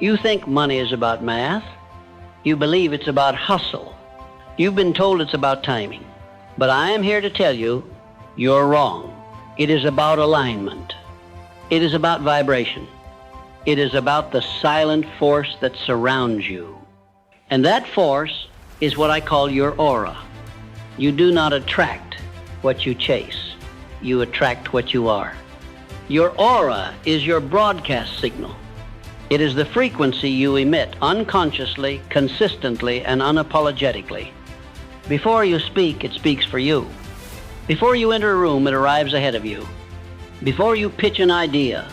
You think money is about math. You believe it's about hustle. You've been told it's about timing. But I am here to tell you, you're wrong. It is about alignment. It is about vibration. It is about the silent force that surrounds you. And that force is what I call your aura. You do not attract what you chase. You attract what you are. Your aura is your broadcast signal. It is the frequency you emit unconsciously, consistently, and unapologetically. Before you speak, it speaks for you. Before you enter a room, it arrives ahead of you. Before you pitch an idea,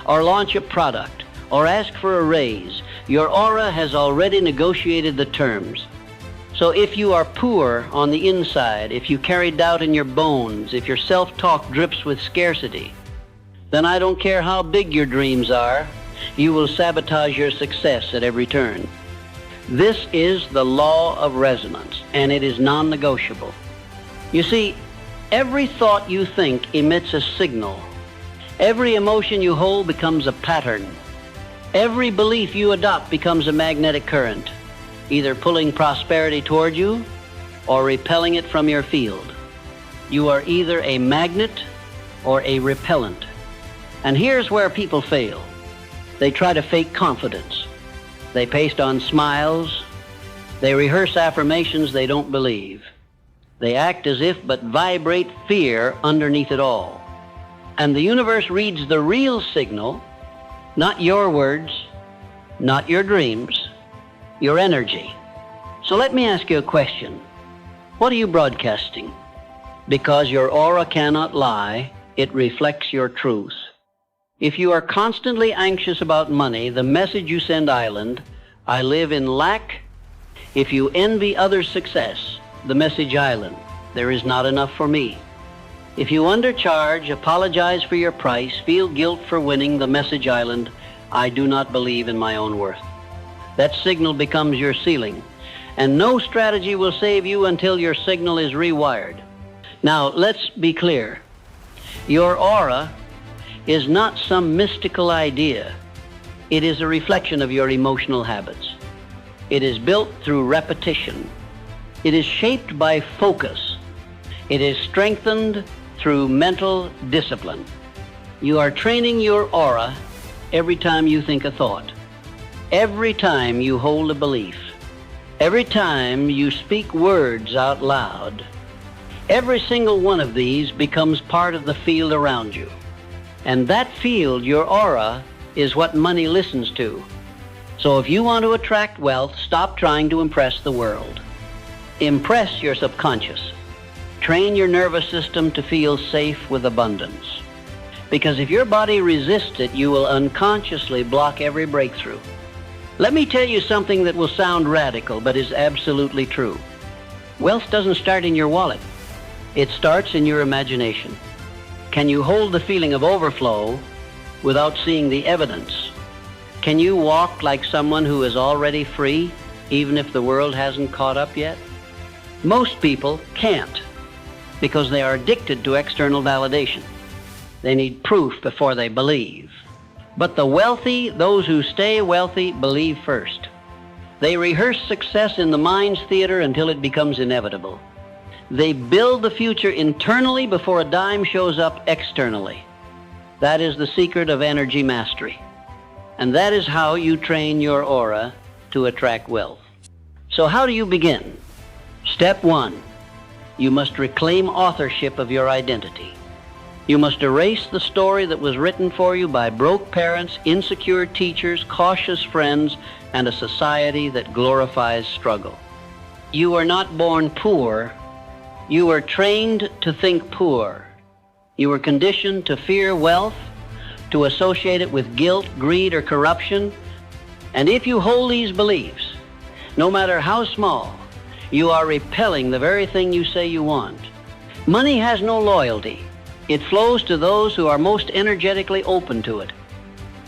or launch a product, or ask for a raise, your aura has already negotiated the terms. So if you are poor on the inside, if you carry doubt in your bones, if your self-talk drips with scarcity, then I don't care how big your dreams are, you will sabotage your success at every turn. This is the law of resonance, and it is non-negotiable. You see, every thought you think emits a signal. Every emotion you hold becomes a pattern. Every belief you adopt becomes a magnetic current, either pulling prosperity toward you or repelling it from your field. You are either a magnet or a repellent. And here's where people fail. They try to fake confidence. They paste on smiles. They rehearse affirmations they don't believe. They act as if but vibrate fear underneath it all. And the universe reads the real signal, not your words, not your dreams, your energy. So let me ask you a question. What are you broadcasting? Because your aura cannot lie, it reflects your truth. If you are constantly anxious about money, the message you send island, I live in lack. If you envy others' success, the message island, there is not enough for me. If you undercharge, apologize for your price, feel guilt for winning, the message island, I do not believe in my own worth. That signal becomes your ceiling, and no strategy will save you until your signal is rewired. Now, let's be clear. Your aura is not some mystical idea. It is a reflection of your emotional habits. It is built through repetition. It is shaped by focus. It is strengthened through mental discipline. You are training your aura every time you think a thought, every time you hold a belief, every time you speak words out loud. Every single one of these becomes part of the field around you. And that field, your aura, is what money listens to. So if you want to attract wealth, stop trying to impress the world. Impress your subconscious. Train your nervous system to feel safe with abundance. Because if your body resists it, you will unconsciously block every breakthrough. Let me tell you something that will sound radical, but is absolutely true. Wealth doesn't start in your wallet. It starts in your imagination. Can you hold the feeling of overflow without seeing the evidence? Can you walk like someone who is already free, even if the world hasn't caught up yet? Most people can't, because they are addicted to external validation. They need proof before they believe. But the wealthy, those who stay wealthy, believe first. They rehearse success in the mind's theater until it becomes inevitable. They build the future internally before a dime shows up externally. That is the secret of energy mastery. And that is how you train your aura to attract wealth. So how do you begin? Step 1, you must reclaim authorship of your identity. You must erase the story that was written for you by broke parents, insecure teachers, cautious friends, and a society that glorifies struggle. You are not born poor. You were trained to think poor. You were conditioned to fear wealth, to associate it with guilt, greed, or corruption. And if you hold these beliefs, no matter how small, you are repelling the very thing you say you want. Money has no loyalty. It flows to those who are most energetically open to it.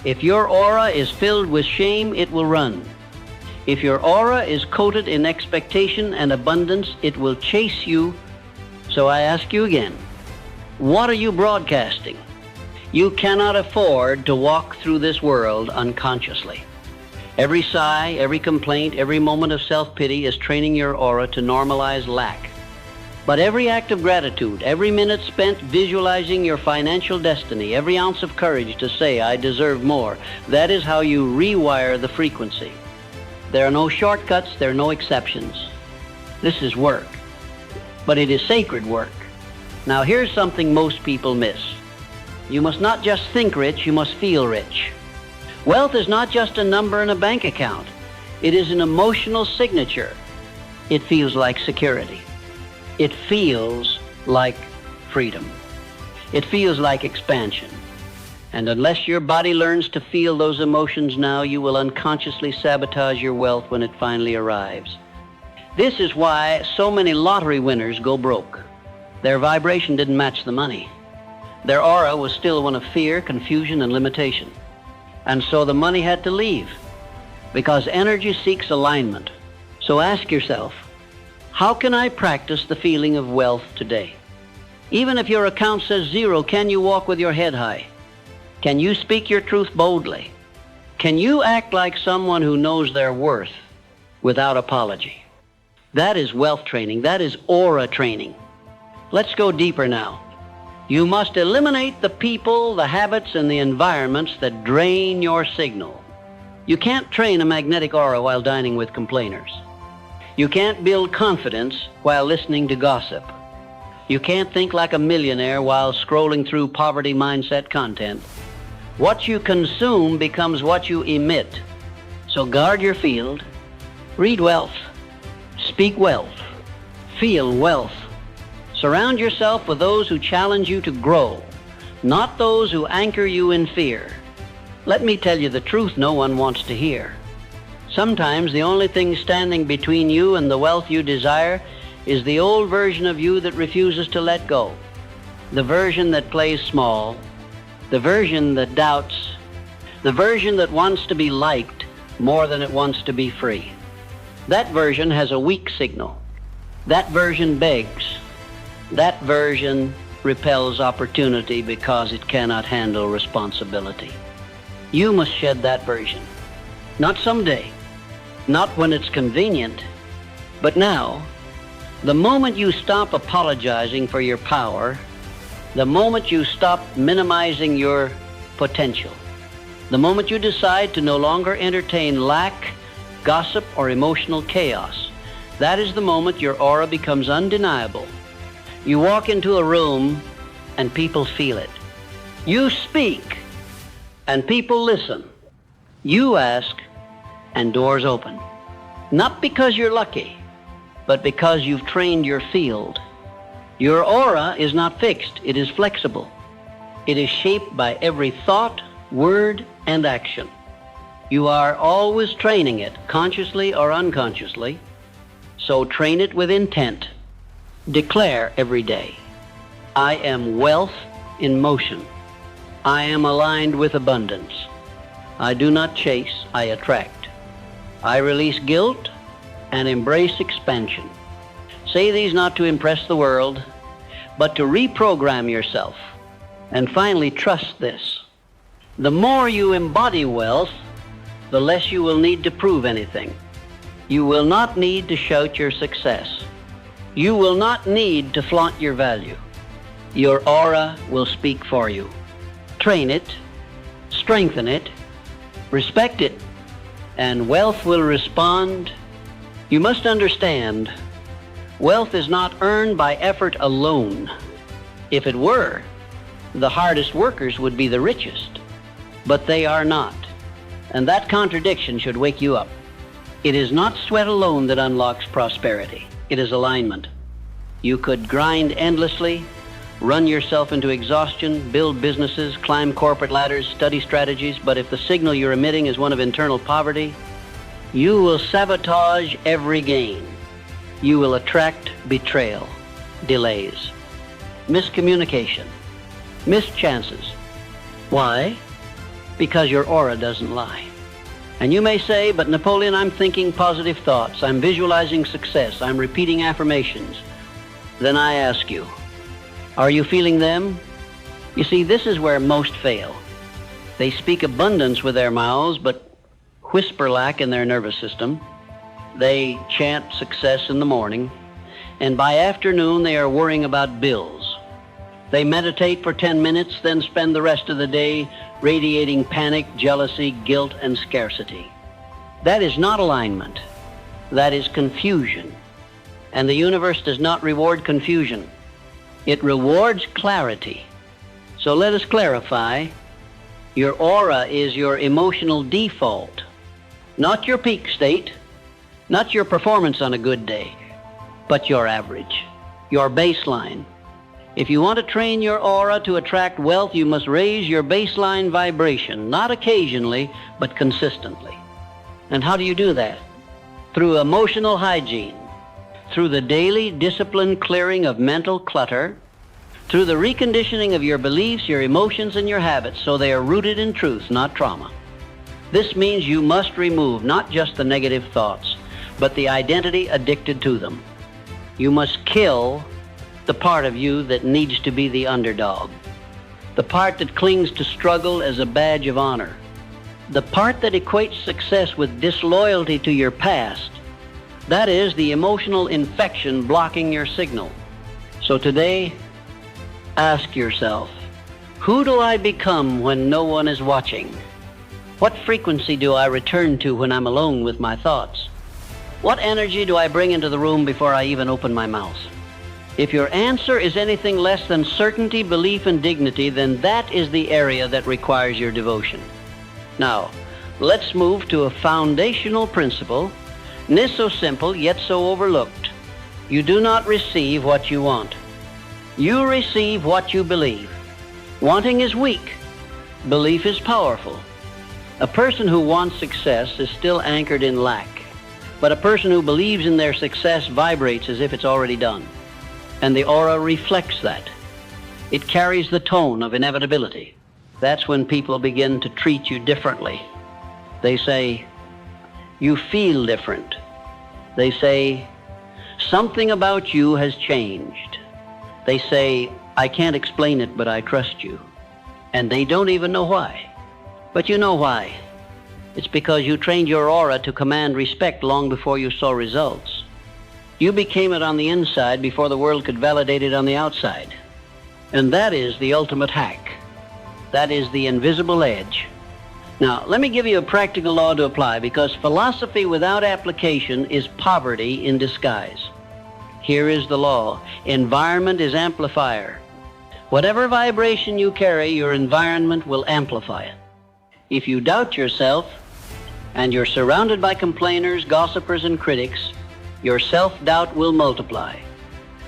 If your aura is filled with shame, it will run. If your aura is coated in expectation and abundance, it will chase you. So I ask you again, what are you broadcasting? You cannot afford to walk through this world unconsciously. Every sigh, every complaint, every moment of self-pity is training your aura to normalize lack. But every act of gratitude, every minute spent visualizing your financial destiny, every ounce of courage to say, I deserve more, that is how you rewire the frequency. There are no shortcuts, there are no exceptions. This is work, but it is sacred work. Now here's something most people miss. You must not just think rich, you must feel rich. Wealth is not just a number in a bank account. It is an emotional signature. It feels like security. It feels like freedom. It feels like expansion. And unless your body learns to feel those emotions now, you will unconsciously sabotage your wealth when it finally arrives. This is why so many lottery winners go broke. Their vibration didn't match the money. Their aura was still one of fear, confusion, and limitation. And so the money had to leave, because energy seeks alignment. So ask yourself, how can I practice the feeling of wealth today? Even if your account says zero, can you walk with your head high? Can you speak your truth boldly? Can you act like someone who knows their worth without apology? That is wealth training. That is aura training. Let's go deeper now. You must eliminate the people, the habits, and the environments that drain your signal. You can't train a magnetic aura while dining with complainers. You can't build confidence while listening to gossip. You can't think like a millionaire while scrolling through poverty mindset content. What you consume becomes what you emit. So guard your field. Read wealth. Speak wealth. Feel wealth. Surround yourself with those who challenge you to grow, not those who anchor you in fear. Let me tell you the truth no one wants to hear. Sometimes the only thing standing between you and the wealth you desire is the old version of you that refuses to let go, the version that plays small, the version that doubts, the version that wants to be liked more than it wants to be free. That version has a weak signal. That version begs. That version repels opportunity because it cannot handle responsibility. You must shed that version. Not someday, not when it's convenient, but now. The moment you stop apologizing for your power, the moment you stop minimizing your potential, the moment you decide to no longer entertain lack, gossip, or emotional chaos, that is the moment your aura becomes undeniable. You walk into a room and people feel it. You speak and people listen. You ask and doors open. Not because you're lucky, but because you've trained your field. Your aura is not fixed, it is flexible. It is shaped by every thought, word, and action. You are always training it, consciously or unconsciously, so train it with intent. Declare every day, I am wealth in motion. I am aligned with abundance. I do not chase, I attract. I release guilt and embrace expansion. Say these not to impress the world, but to reprogram yourself. And finally, trust this. The more you embody wealth, the less you will need to prove anything. You will not need to shout your success. You will not need to flaunt your value. Your aura will speak for you. Train it, strengthen it, respect it, and wealth will respond. You must understand, wealth is not earned by effort alone. If it were, the hardest workers would be the richest, but they are not. And that contradiction should wake you up. It is not sweat alone that unlocks prosperity. It is alignment. You could grind endlessly, run yourself into exhaustion, build businesses, climb corporate ladders, study strategies, but if the signal you're emitting is one of internal poverty, you will sabotage every gain. You will attract betrayal, delays, miscommunication, missed chances. Why? Because your aura doesn't lie. And you may say, but Napoleon, I'm thinking positive thoughts. I'm visualizing success. I'm repeating affirmations. Then I ask you, are you feeling them? You see, this is where most fail. They speak abundance with their mouths, but whisper-like in their nervous system. They chant success in the morning, and by afternoon they are worrying about bills. They meditate for 10 minutes, then spend the rest of the day radiating panic, jealousy, guilt, and scarcity. That is not alignment. That is confusion. And the universe does not reward confusion. It rewards clarity. So let us clarify. Your aura is your emotional default, not your peak state, not your performance on a good day, but your average, your baseline. If you want to train your aura to attract wealth, you must raise your baseline vibration, not occasionally, but consistently. And how do you do that? Through emotional hygiene, through the daily disciplined clearing of mental clutter, through the reconditioning of your beliefs, your emotions, and your habits so they are rooted in truth, not trauma. This means you must remove not just the negative thoughts, but the identity addicted to them. You must kill the part of you that needs to be the underdog, the part that clings to struggle as a badge of honor, the part that equates success with disloyalty to your past. That is the emotional infection blocking your signal. So today, ask yourself, who do I become when no one is watching? What frequency do I return to when I'm alone with my thoughts? What energy do I bring into the room before I even open my mouth? If your answer is anything less than certainty, belief, and dignity, then that is the area that requires your devotion. Now, let's move to a foundational principle, and is so simple yet so overlooked. You do not receive what you want. You receive what you believe. Wanting is weak. Belief is powerful. A person who wants success is still anchored in lack. But a person who believes in their success vibrates as if it's already done. And the aura reflects that. It carries the tone of inevitability. That's when people begin to treat you differently. They say, you feel different. They say, something about you has changed. They say, I can't explain it, but I trust you. And they don't even know why. But you know why. It's because you trained your aura to command respect long before you saw results. You became it on the inside before the world could validate it on the outside. And that is the ultimate hack. That is the invisible edge. Now, let me give you a practical law to apply, because philosophy without application is poverty in disguise. Here is the law. Environment is amplifier. Whatever vibration you carry, your environment will amplify it. If you doubt yourself, and you're surrounded by complainers, gossipers, and critics, your self-doubt will multiply.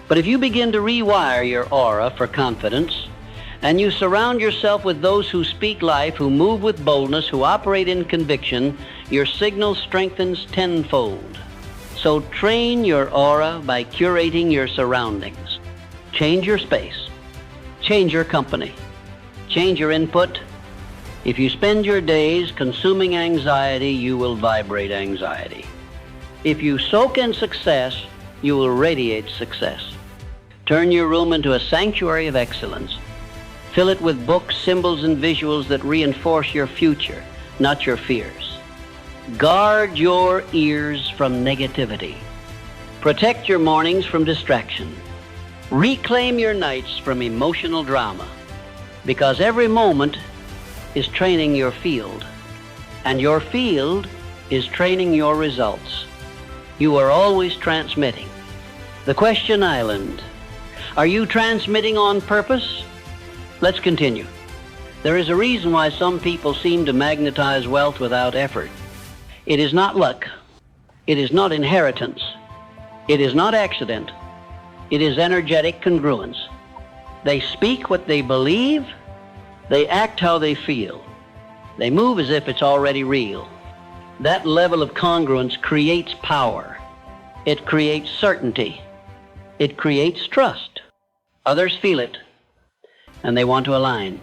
But if you begin to rewire your aura for confidence, and you surround yourself with those who speak life, who move with boldness, who operate in conviction, your signal strengthens tenfold. So train your aura by curating your surroundings. Change your space. Change your company. Change your input. If you spend your days consuming anxiety, you will vibrate anxiety. If you soak in success, you will radiate success. Turn your room into a sanctuary of excellence. Fill it with books, symbols, and visuals that reinforce your future, not your fears. Guard your ears from negativity. Protect your mornings from distraction. Reclaim your nights from emotional drama, because every moment is training your field, and your field is training your results. You are always transmitting. The question island. Are you transmitting on purpose? Let's continue. There is a reason why some people seem to magnetize wealth without effort. It is not luck. It is not inheritance. It is not accident. It is energetic congruence. They speak what they believe. They act how they feel. They move as if it's already real. That level of congruence creates power. It creates certainty. It creates trust. Others feel it, and they want to align.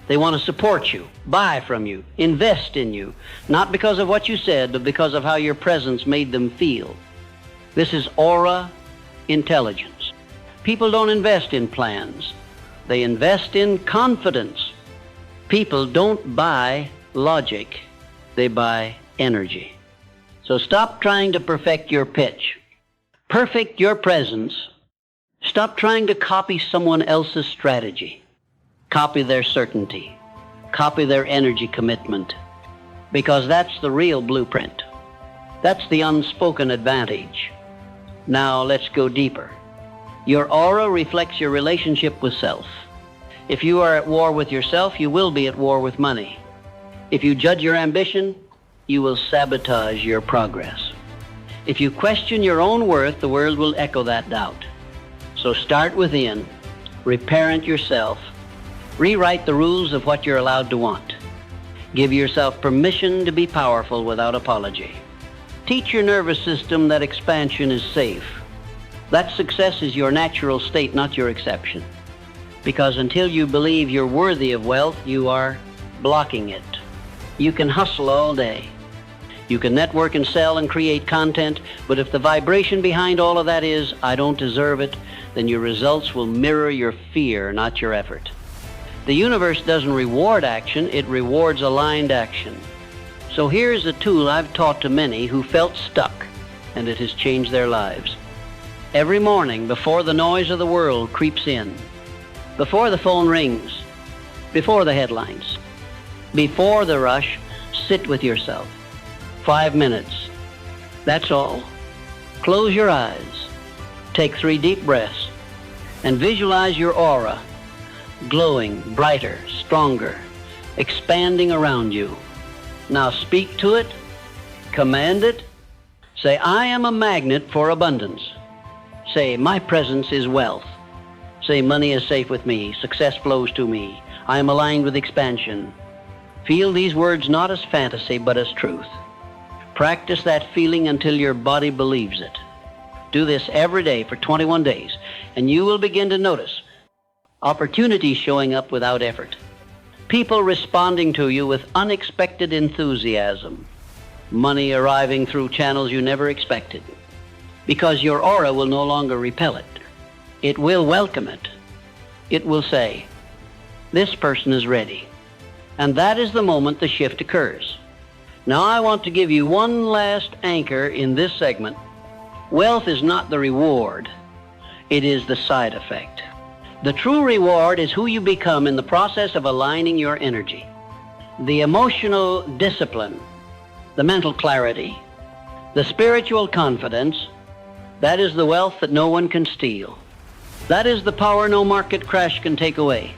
They want to support you, buy from you, invest in you, not because of what you said, but because of how your presence made them feel. This is aura intelligence. People don't invest in plans. They invest in confidence. People don't buy logic. They buy energy. So stop trying to perfect your pitch. Perfect your presence. Stop trying to copy someone else's strategy. Copy their certainty. Copy their energy commitment. Because that's the real blueprint. That's the unspoken advantage. Now let's go deeper. Your aura reflects your relationship with self. If you are at war with yourself, you will be at war with money. If you judge your ambition, you will sabotage your progress. If you question your own worth, the world will echo that doubt. So start within, reparent yourself, rewrite the rules of what you're allowed to want. Give yourself permission to be powerful without apology. Teach your nervous system that expansion is safe. That success is your natural state, not your exception. Because until you believe you're worthy of wealth, you are blocking it. You can hustle all day. You can network and sell and create content, but if the vibration behind all of that is, I don't deserve it, then your results will mirror your fear, not your effort. The universe doesn't reward action, it rewards aligned action. So here's a tool I've taught to many who felt stuck, and it has changed their lives. Every morning, before the noise of the world creeps in, before the phone rings, before the headlines, before the rush, sit with yourself. 5 minutes. That's all. Close your eyes. Take 3 deep breaths and visualize your aura glowing, brighter, stronger, expanding around you. Now speak to it, command it. Say, I am a magnet for abundance. Say, my presence is wealth. Say, money is safe with me, success flows to me, I am aligned with expansion. Feel these words not as fantasy, but as truth. Practice that feeling until your body believes it. Do this every day for 21 days, and you will begin to notice opportunities showing up without effort. People responding to you with unexpected enthusiasm. Money arriving through channels you never expected. Because your aura will no longer repel it. It will welcome it. It will say, this person is ready. And that is the moment the shift occurs. Now I want to give you one last anchor in this segment. Wealth is not the reward. It is the side effect. The true reward is who you become in the process of aligning your energy. The emotional discipline, the mental clarity, the spiritual confidence, that is the wealth that no one can steal. That is the power no market crash can take away.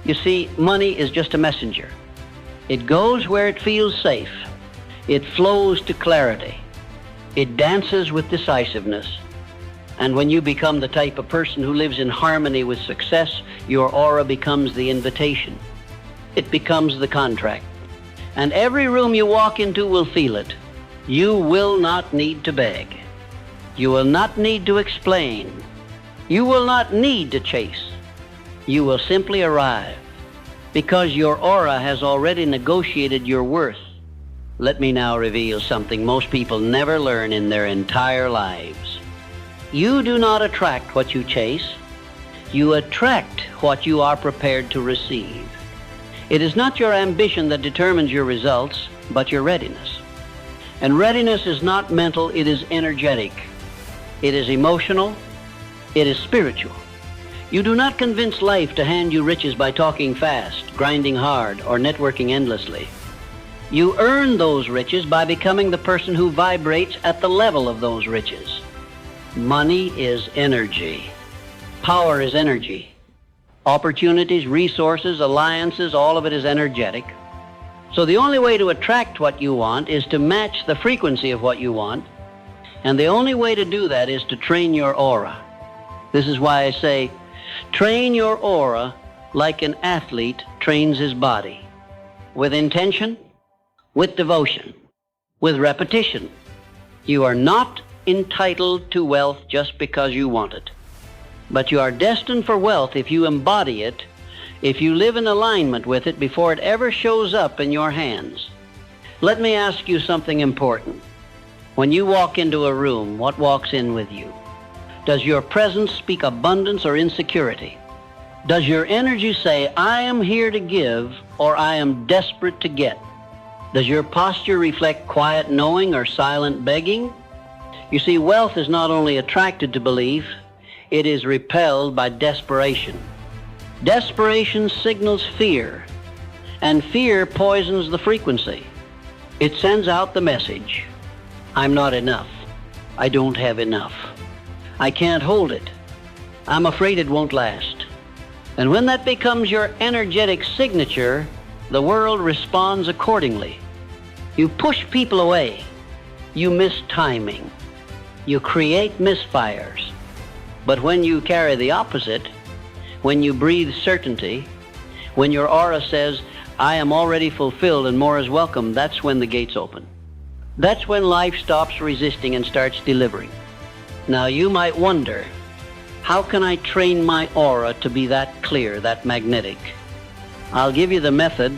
You see, money is just a messenger. It goes where it feels safe. It flows to clarity. It dances with decisiveness. And when you become the type of person who lives in harmony with success, your aura becomes the invitation. It becomes the contract. And every room you walk into will feel it. You will not need to beg. You will not need to explain. You will not need to chase. You will simply arrive because your aura has already negotiated your worth. Let me now reveal something most people never learn in their entire lives. You do not attract what you chase. You attract what you are prepared to receive. It is not your ambition that determines your results, but your readiness. And readiness is not mental, it is energetic. It is emotional. It is spiritual. You do not convince life to hand you riches by talking fast, grinding hard, or networking endlessly. You earn those riches by becoming the person who vibrates at the level of those riches. Money is energy. Power is energy. Opportunities, resources, alliances, all of it is energetic. So the only way to attract what you want is to match the frequency of what you want. And the only way to do that is to train your aura. This is why I say, train your aura like an athlete trains his body. With intention, with devotion, with repetition. You are not entitled to wealth just because you want it. But you are destined for wealth if you embody it, if you live in alignment with it before it ever shows up in your hands. Let me ask you something important. When you walk into a room, what walks in with you? Does your presence speak abundance or insecurity? Does your energy say, I am here to give, or I am desperate to get? Does your posture reflect quiet knowing or silent begging? You see, wealth is not only attracted to belief, it is repelled by desperation. Desperation signals fear, and fear poisons the frequency. It sends out the message, I'm not enough. I don't have enough. I can't hold it. I'm afraid it won't last. And when that becomes your energetic signature, the world responds accordingly. You push people away. You miss timing. You create misfires. But when you carry the opposite, when you breathe certainty, when your aura says, I am already fulfilled and more is welcome, that's when the gates open. That's when life stops resisting and starts delivering. Now you might wonder, how can I train my aura to be that clear, that magnetic? I'll give you the method.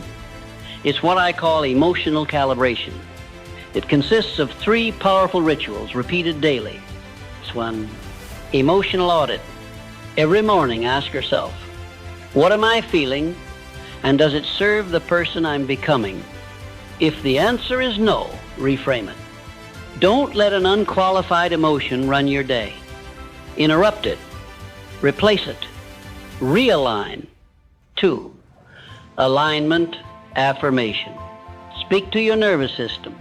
It's what I call emotional calibration. It consists of 3 powerful rituals repeated daily. This one, emotional audit. Every morning ask yourself, what am I feeling, and does it serve the person I'm becoming? If the answer is no, reframe it. Don't let an unqualified emotion run your day. Interrupt it. Replace it. Realign. 2, alignment, affirmation. Speak to your nervous system.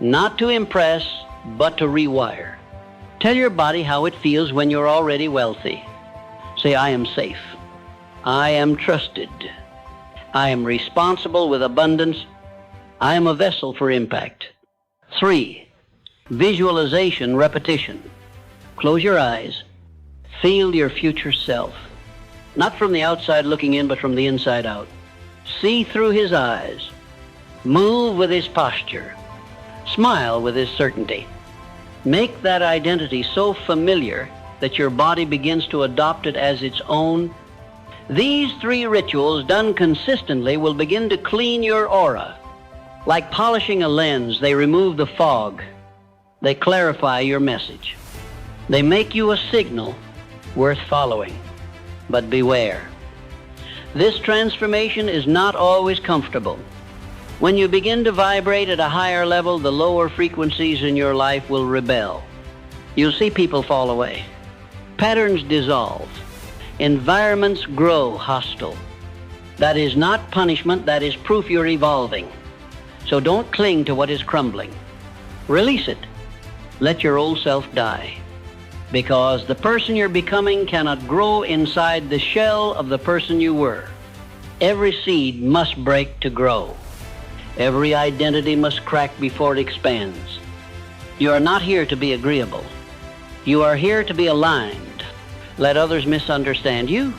Not to impress, but to rewire. Tell your body how it feels when you're already wealthy. Say, I am safe. I am trusted. I am responsible with abundance. I am a vessel for impact. 3, visualization repetition. Close your eyes. Feel your future self. Not from the outside looking in, but from the inside out. See through his eyes. Move with his posture. Smile with his certainty. Make that identity so familiar that your body begins to adopt it as its own. These 3 rituals done consistently will begin to clean your aura. Like polishing a lens, they remove the fog. They clarify your message. They make you a signal worth following. But beware. This transformation is not always comfortable. When you begin to vibrate at a higher level, the lower frequencies in your life will rebel. You'll see people fall away. Patterns dissolve. Environments grow hostile. That is not punishment, that is proof you're evolving. So don't cling to what is crumbling. Release it. Let your old self die. Because the person you're becoming cannot grow inside the shell of the person you were. Every seed must break to grow. Every identity must crack before it expands. You are not here to be agreeable. You are here to be aligned. Let others misunderstand you.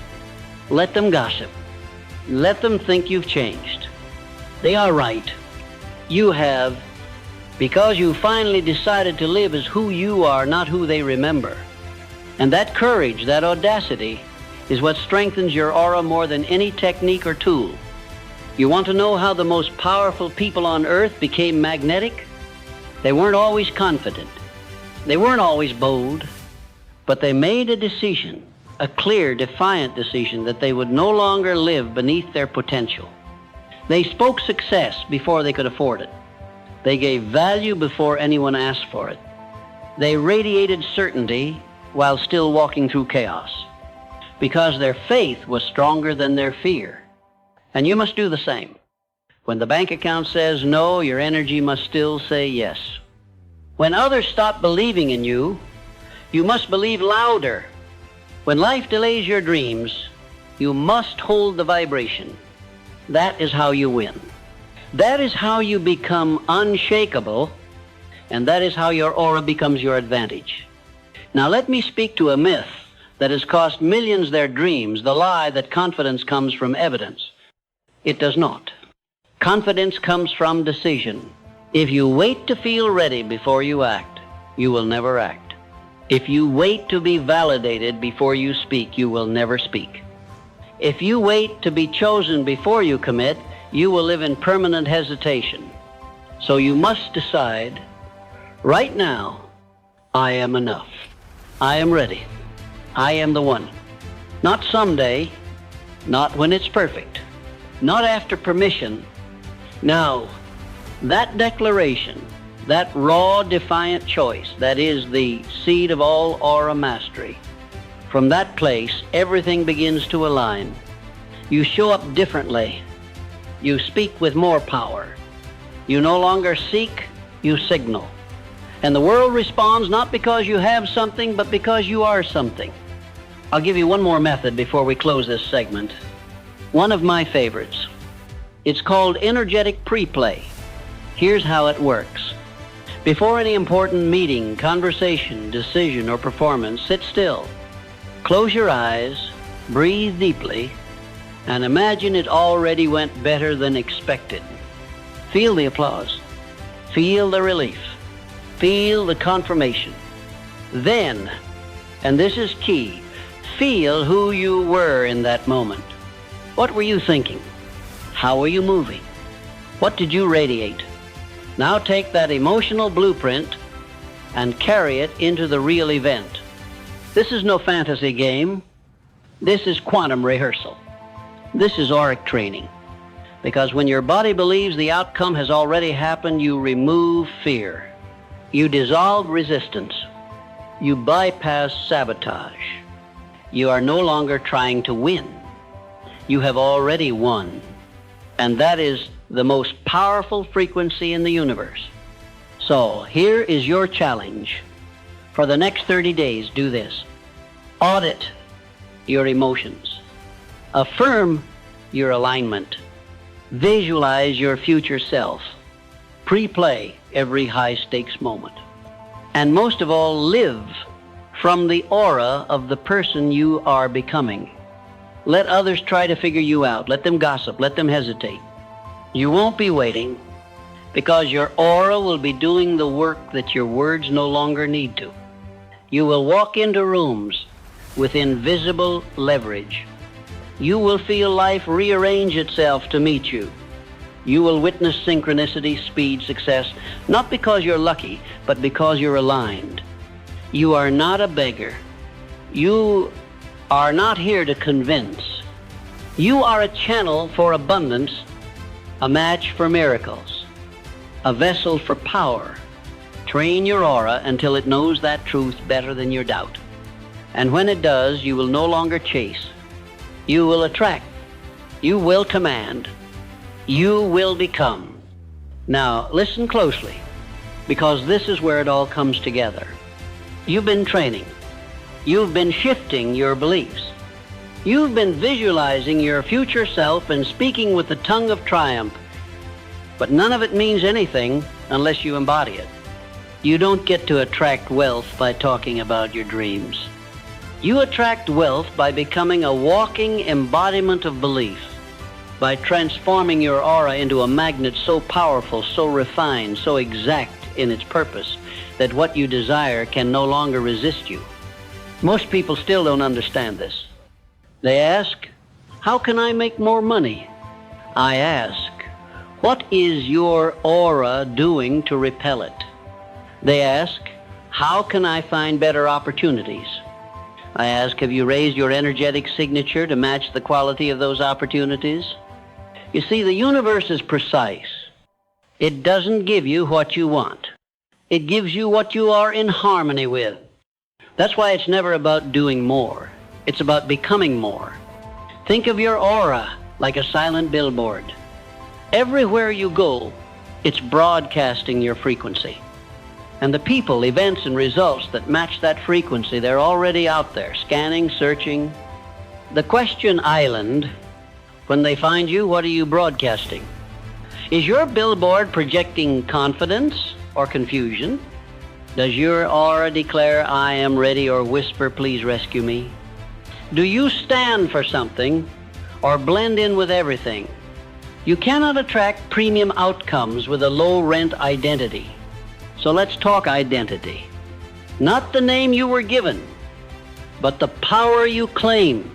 Let them gossip. Let them think you've changed. They are right. You have, because you finally decided to live as who you are, not who they remember. And that courage, that audacity, is what strengthens your aura more than any technique or tool. You want to know how the most powerful people on earth became magnetic? They weren't always confident. They weren't always bold. But they made a decision, a clear, defiant decision, that they would no longer live beneath their potential. They spoke success before they could afford it. They gave value before anyone asked for it. They radiated certainty while still walking through chaos, because their faith was stronger than their fear. And you must do the same. When the bank account says no, your energy must still say yes. When others stop believing in you, you must believe louder. When life delays your dreams, you must hold the vibration. That is how you win. That is how you become unshakable, and that is how your aura becomes your advantage. Now let me speak to a myth that has cost millions their dreams, the lie that confidence comes from evidence. It does not. Confidence comes from decision. If you wait to feel ready before you act, you will never act. If you wait to be validated before you speak, you will never speak. If you wait to be chosen before you commit, you will live in permanent hesitation. So you must decide, right now, I am enough. I am ready. I am the one. Not someday, not when it's perfect, not after permission. Now That declaration, that raw, defiant choice, that is the seed of all aura mastery. From that place, everything begins to align. You show up differently. You speak with more power. You no longer seek, you signal. And the world responds not because you have something, but because you are something. I'll give you one more method before we close this segment. One of my favorites. It's called energetic pre-play. Here's how it works. Before any important meeting, conversation, decision, or performance, sit still. Close your eyes, breathe deeply, and imagine it already went better than expected. Feel the applause. Feel the relief. Feel the confirmation. Then, and this is key, feel who you were in that moment. What were you thinking? How were you moving? What did you radiate? Now take that emotional blueprint and carry it into the real event. This is no fantasy game. This is quantum rehearsal. This is auric training. Because when your body believes the outcome has already happened, you remove fear. You dissolve resistance. You bypass sabotage. You are no longer trying to win. You have already won. And that is the most powerful frequency in the universe. So here is your challenge. For the next 30 days, do this. Audit your emotions. Affirm your alignment. Visualize your future self. Pre-play every high-stakes moment. And most of all, live from the aura of the person you are becoming. Let others try to figure you out. Let them gossip. Let them hesitate. You won't be waiting, because your aura will be doing the work that your words no longer need to. You will walk into rooms with invisible leverage. You will feel life rearrange itself to meet you. You will witness synchronicity, speed, success, not because you're lucky, but because you're aligned. You are not a beggar. You are not here to convince. You are a channel for abundance, a match for miracles, a vessel for power. Train your aura until it knows that truth better than your doubt. And when it does, you will no longer chase. You will attract. You will command. You will become. Now, listen closely, because this is where it all comes together. You've been training. You've been shifting your beliefs. You've been visualizing your future self and speaking with the tongue of triumph. But none of it means anything unless you embody it. You don't get to attract wealth by talking about your dreams. You attract wealth by becoming a walking embodiment of belief, by transforming your aura into a magnet so powerful, so refined, so exact in its purpose, that what you desire can no longer resist you. Most people still don't understand this. They ask, how can I make more money? I ask, what is your aura doing to repel it? They ask, how can I find better opportunities? I ask, have you raised your energetic signature to match the quality of those opportunities? You see, the universe is precise. It doesn't give you what you want. It gives you what you are in harmony with. That's why it's never about doing more. It's about becoming more. Think of your aura like a silent billboard. Everywhere you go, it's broadcasting your frequency. And the people, events, and results that match that frequency, they're already out there, scanning, searching. The question island, when they find you, what are you broadcasting? Is your billboard projecting confidence or confusion? Does your aura declare, I am ready, or whisper, please rescue me? Do you stand for something or blend in with everything? You cannot attract premium outcomes with a low-rent identity. So let's talk identity. Not the name you were given, but the power you claim.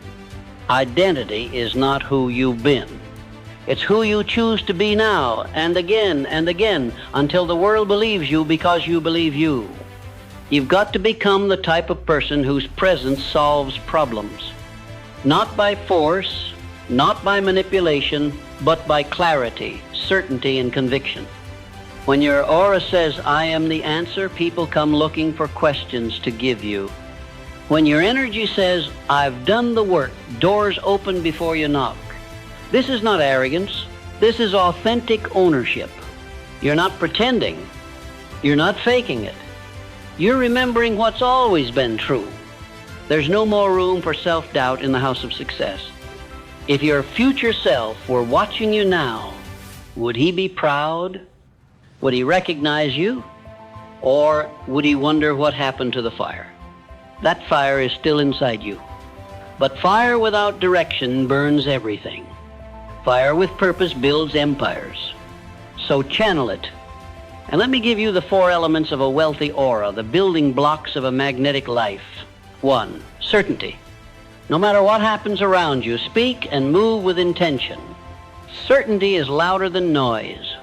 Identity is not who you've been. It's who you choose to be now, and again, until the world believes you because you believe you. You've got to become the type of person whose presence solves problems. Not by force, not by manipulation, but by clarity, certainty, and conviction. When your aura says, I am the answer, people come looking for questions to give you. When your energy says, I've done the work, doors open before you knock. This is not arrogance. This is authentic ownership. You're not pretending. You're not faking it. You're remembering what's always been true. There's no more room for self-doubt in the house of success. If your future self were watching you now, would he be proud? Would he recognize you? Or would he wonder what happened to the fire? That fire is still inside you. But fire without direction burns everything. Fire with purpose builds empires. So channel it. And let me give you the 4 elements of a wealthy aura, the building blocks of a magnetic life. 1, certainty. No matter what happens around you, speak and move with intention. Certainty is louder than noise.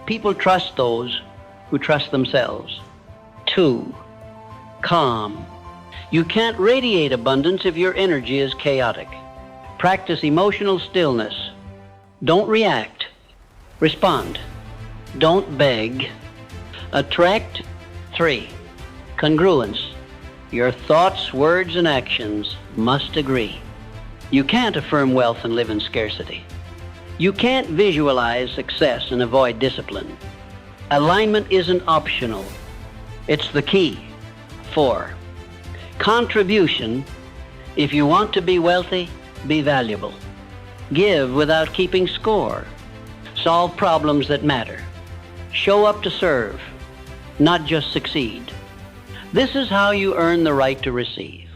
People trust those who trust themselves. 2, calm. You can't radiate abundance if your energy is chaotic. Practice emotional stillness. Don't react. Respond. Don't beg. Attract. 3, congruence. Your thoughts, words, and actions must agree. You can't affirm wealth and live in scarcity. You can't visualize success and avoid discipline. Alignment isn't optional. It's the key. 4, contribution. If you want to be wealthy, be valuable. Give without keeping score. Solve problems that matter. Show up to serve, not just succeed. This is how you earn the right to receive.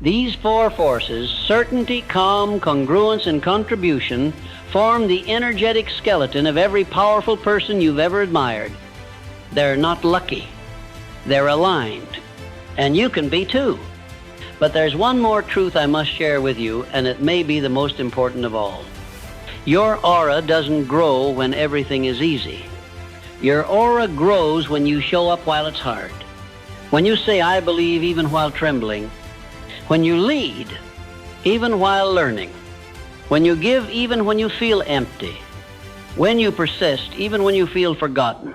These 4 forces, certainty, calm, congruence, and contribution, form the energetic skeleton of every powerful person you've ever admired. They're not lucky. They're aligned. And you can be too. But there's one more truth I must share with you, and it may be the most important of all. Your aura doesn't grow when everything is easy. Your aura grows when you show up while it's hard. When you say, I believe, even while trembling. When you lead, even while learning. When you give, even when you feel empty. When you persist, even when you feel forgotten.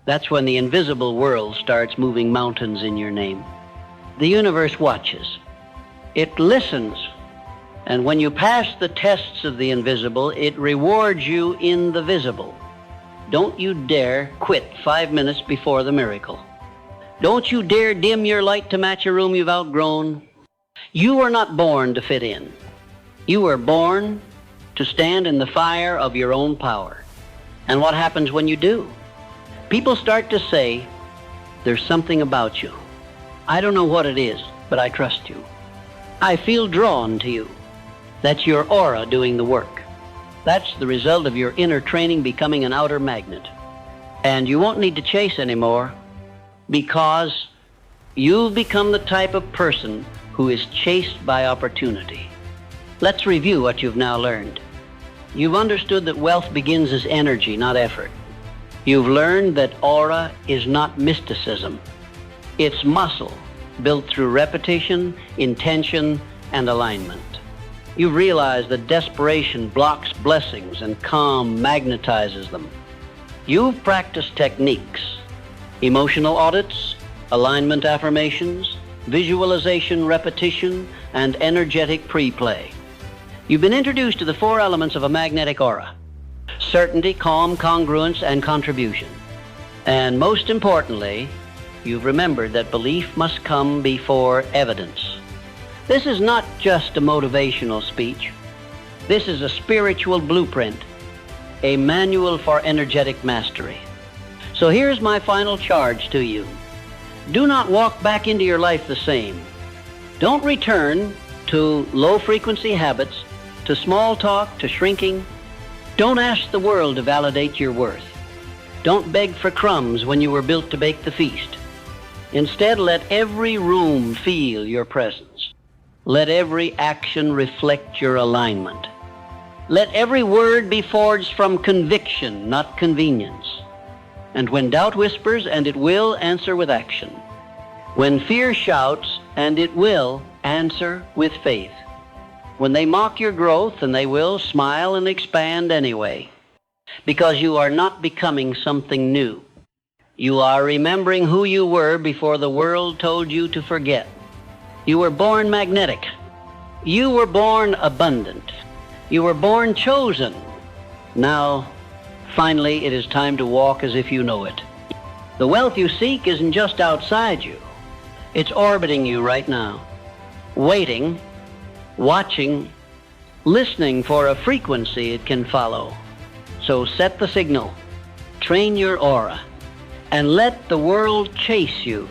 That's when the invisible world starts moving mountains in your name. The universe watches. It listens. And when you pass the tests of the invisible, it rewards you in the visible. Don't you dare quit 5 minutes before the miracle. Don't you dare dim your light to match a room you've outgrown. You were not born to fit in. You were born to stand in the fire of your own power. And what happens when you do? People start to say, there's something about you. I don't know what it is, but I trust you. I feel drawn to you. That's your aura doing the work. That's the result of your inner training becoming an outer magnet. And you won't need to chase anymore because you've become the type of person who is chased by opportunity. Let's review what you've now learned. You've understood that wealth begins as energy, not effort. You've learned that aura is not mysticism. It's muscle built through repetition, intention, and alignment. You've realized that desperation blocks blessings and calm magnetizes them. You've practiced techniques, emotional audits, alignment affirmations, visualization repetition, and energetic pre-play. You've been introduced to the 4 elements of a magnetic aura: certainty, calm, congruence, and contribution. And most importantly, you've remembered that belief must come before evidence. This is not just a motivational speech. This is a spiritual blueprint, a manual for energetic mastery. So here's my final charge to you. Do not walk back into your life the same. Don't return to low-frequency habits, to small talk, to shrinking. Don't ask the world to validate your worth. Don't beg for crumbs when you were built to bake the feast. Instead, let every room feel your presence. Let every action reflect your alignment. Let every word be forged from conviction, not convenience. And when doubt whispers, and it will, answer with action. When fear shouts, and it will, answer with faith. When they mock your growth, and they will, smile and expand anyway. because you are not becoming something new. You are remembering who you were before the world told you to forget. You were born magnetic. You were born abundant. You were born chosen. Now, finally, it is time to walk as if you know it. The wealth you seek isn't just outside you. It's orbiting you right now, waiting, watching, listening for a frequency it can follow. So set the signal, train your aura, and let the world chase you